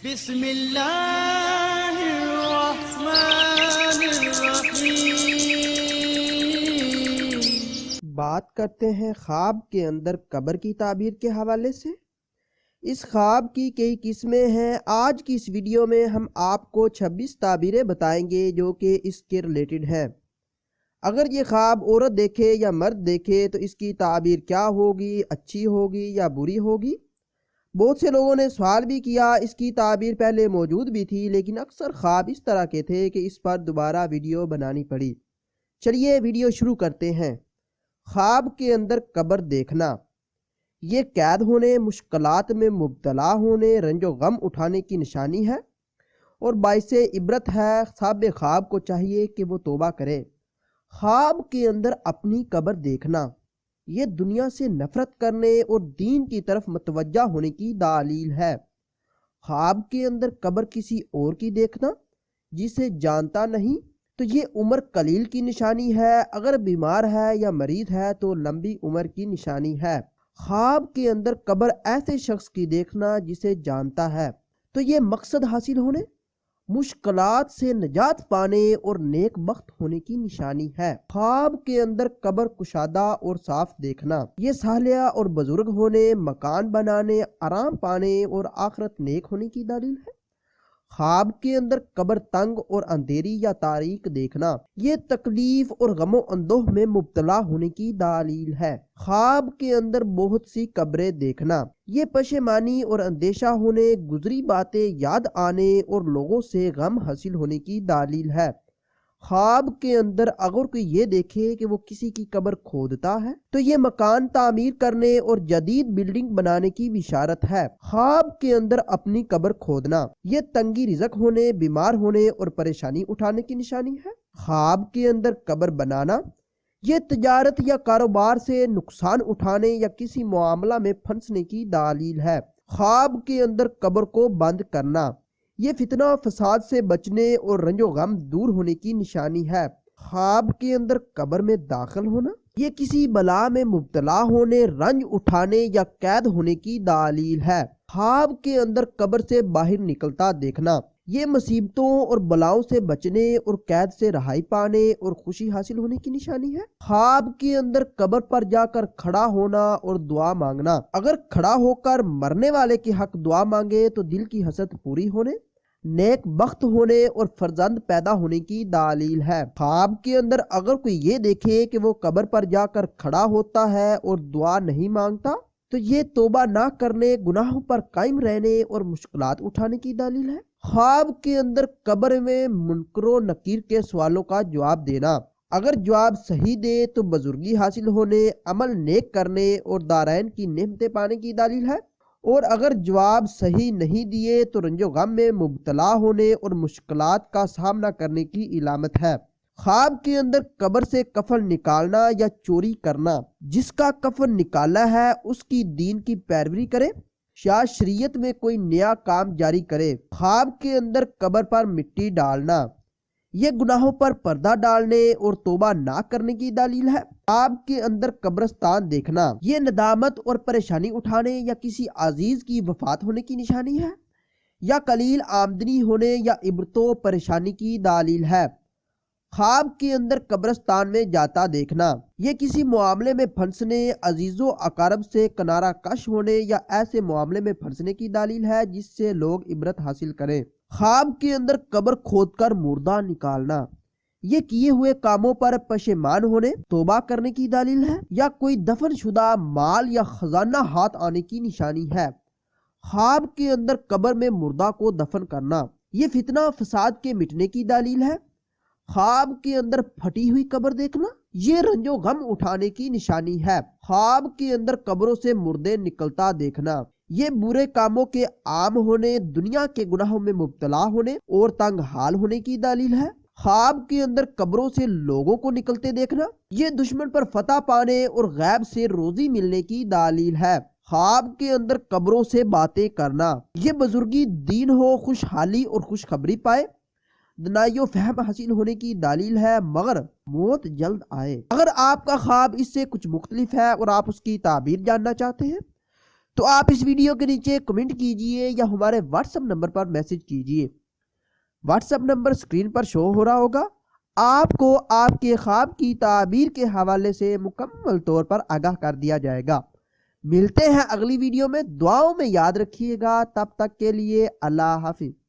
بسم اللہ الرحمن الرحیم۔ بات کرتے ہیں خواب کے اندر قبر کی تعبیر کے حوالے سے۔ اس خواب کی کئی قسمیں ہیں۔ آج کی اس ویڈیو میں ہم آپ کو 26 تعبیریں بتائیں گے جو کہ اس کے ریلیٹڈ ہیں۔ اگر یہ خواب عورت دیکھے یا مرد دیکھے تو اس کی تعبیر کیا ہوگی، اچھی ہوگی یا بری ہوگی؟ بہت سے لوگوں نے سوال بھی کیا، اس کی تعبیر پہلے موجود بھی تھی لیکن اکثر خواب اس طرح کے تھے کہ اس پر دوبارہ ویڈیو بنانی پڑی۔ چلیے ویڈیو شروع کرتے ہیں۔ خواب کے اندر قبر دیکھنا، یہ قید ہونے، مشکلات میں مبتلا ہونے، رنج و غم اٹھانے کی نشانی ہے اور باعث عبرت ہے۔ صاحب خواب کو چاہیے کہ وہ توبہ کرے۔ خواب کے اندر اپنی قبر دیکھنا، یہ دنیا سے نفرت کرنے اور دین کی طرف متوجہ ہونے کی دلیل ہے۔ خواب کے اندر قبر کسی اور کی دیکھنا جسے جانتا نہیں تو یہ عمر قلیل کی نشانی ہے، اگر بیمار ہے یا مریض ہے تو لمبی عمر کی نشانی ہے۔ خواب کے اندر قبر ایسے شخص کی دیکھنا جسے جانتا ہے تو یہ مقصد حاصل ہونے، مشکلات سے نجات پانے اور نیک بخت ہونے کی نشانی ہے۔ خواب کے اندر قبر کشادہ اور صاف دیکھنا، یہ صالح اور بزرگ ہونے، مکان بنانے، آرام پانے اور آخرت نیک ہونے کی دلیل ہے۔ خواب کے اندر قبر تنگ اور اندھیری یا تاریک دیکھنا، یہ تکلیف اور غم و اندوہ میں مبتلا ہونے کی دلیل ہے۔ خواب کے اندر بہت سی قبریں دیکھنا، یہ پشیمانی اور اندیشہ ہونے، گزری باتیں یاد آنے اور لوگوں سے غم حاصل ہونے کی دلیل ہے۔ خواب کے اندر اگر کوئی یہ دیکھے کہ وہ کسی کی قبر کھودتا ہے تو یہ مکان تعمیر کرنے اور جدید بلڈنگ بنانے کی بشارت ہے۔ خواب کے اندر اپنی قبر کھودنا، یہ تنگی رزق ہونے، بیمار ہونے اور پریشانی اٹھانے کی نشانی ہے۔ خواب کے اندر قبر بنانا، یہ تجارت یا کاروبار سے نقصان اٹھانے یا کسی معاملہ میں پھنسنے کی دلیل ہے۔ خواب کے اندر قبر کو بند کرنا، یہ فتنہ و فساد سے بچنے اور رنج و غم دور ہونے کی نشانی ہے۔ خواب کے اندر قبر میں داخل ہونا، یہ کسی بلا میں مبتلا ہونے، رنج اٹھانے یا قید ہونے کی دلیل ہے۔ خواب کے اندر قبر سے باہر نکلتا دیکھنا، یہ مصیبتوں اور بلاؤں سے بچنے اور قید سے رہائی پانے اور خوشی حاصل ہونے کی نشانی ہے۔ خواب کے اندر قبر پر جا کر کھڑا ہونا اور دعا مانگنا، اگر کھڑا ہو کر مرنے والے کے حق دعا مانگے تو دل کی حسرت پوری ہونے، نیک بخت ہونے اور فرزند پیدا ہونے کی دلیل ہے۔ خواب کے اندر اگر کوئی یہ دیکھے کہ وہ قبر پر جا کر کھڑا ہوتا ہے اور دعا نہیں مانگتا تو یہ توبہ نہ کرنے، گناہوں پر قائم رہنے اور مشکلات اٹھانے کی دلیل ہے۔ خواب کے اندر قبر میں منکر و نکیر کے سوالوں کا جواب دینا، اگر جواب صحیح دے تو بزرگی حاصل ہونے، عمل نیک کرنے اور دارین کی نعمتیں پانے کی دلیل ہے، اور اگر جواب صحیح نہیں دیے تو رنج و غم میں مبتلا ہونے اور مشکلات کا سامنا کرنے کی علامت ہے۔ خواب کے اندر قبر سے کفن نکالنا یا چوری کرنا، جس کا کفن نکالا ہے اس کی دین کی پیروی کرے یا شریعت میں کوئی نیا کام جاری کرے۔ خواب کے اندر قبر پر مٹی ڈالنا، یہ گناہوں پر پردہ ڈالنے اور توبہ نہ کرنے کی دلیل ہے۔ خواب کے اندر قبرستان دیکھنا، یہ ندامت اور پریشانی اٹھانے یا کسی عزیز کی وفات ہونے کی نشانی ہے، یا قلیل آمدنی ہونے یا عبرت و پریشانی کی دلیل ہے۔ خواب کے اندر قبرستان میں جاتا دیکھنا، یہ کسی معاملے میں پھنسنے، عزیز و اقارب سے کنارہ کش ہونے یا ایسے معاملے میں پھنسنے کی دلیل ہے جس سے لوگ عبرت حاصل کریں۔ خواب کے اندر قبر کھود کر مردہ نکالنا، یہ کیے ہوئے کاموں پر پشیمان ہونے، توبہ کرنے کی دلیل ہے، یا کوئی دفن شدہ مال یا خزانہ ہاتھ آنے کی نشانی ہے۔ خواب کے اندر قبر میں مردہ کو دفن کرنا، یہ فتنہ و فساد کے مٹنے کی دلیل ہے۔ خواب کے اندر پھٹی ہوئی قبر دیکھنا، یہ رنج و غم اٹھانے کی نشانی ہے۔ خواب کے اندر قبروں سے مردے نکلتا دیکھنا، یہ برے کاموں کے عام ہونے، دنیا کے گناہوں میں مبتلا ہونے اور تنگ حال ہونے کی دلیل ہے۔ خواب کے اندر قبروں سے لوگوں کو نکلتے دیکھنا، یہ دشمن پر فتح پانے اور غیب سے روزی ملنے کی دلیل ہے۔ خواب کے اندر قبروں سے باتیں کرنا، یہ بزرگی دین ہو، خوشحالی اور خوشخبری پائے، دنائی و فہم حاصل ہونے کی دلیل ہے، مگر موت جلد آئے۔ اگر آپ کا خواب اس سے کچھ مختلف ہے اور آپ اس کی تعبیر جاننا چاہتے ہیں تو آپ اس ویڈیو کے نیچے کمنٹ کیجئے یا ہمارے واٹس ایپ نمبر پر میسج کیجئے۔ واٹس ایپ نمبر اسکرین پر شو ہو رہا ہوگا۔ آپ کو آپ کے خواب کی تعبیر کے حوالے سے مکمل طور پر آگاہ کر دیا جائے گا۔ ملتے ہیں اگلی ویڈیو میں، دعاؤں میں یاد رکھیے گا۔ تب تک کے لیے اللہ حافظ۔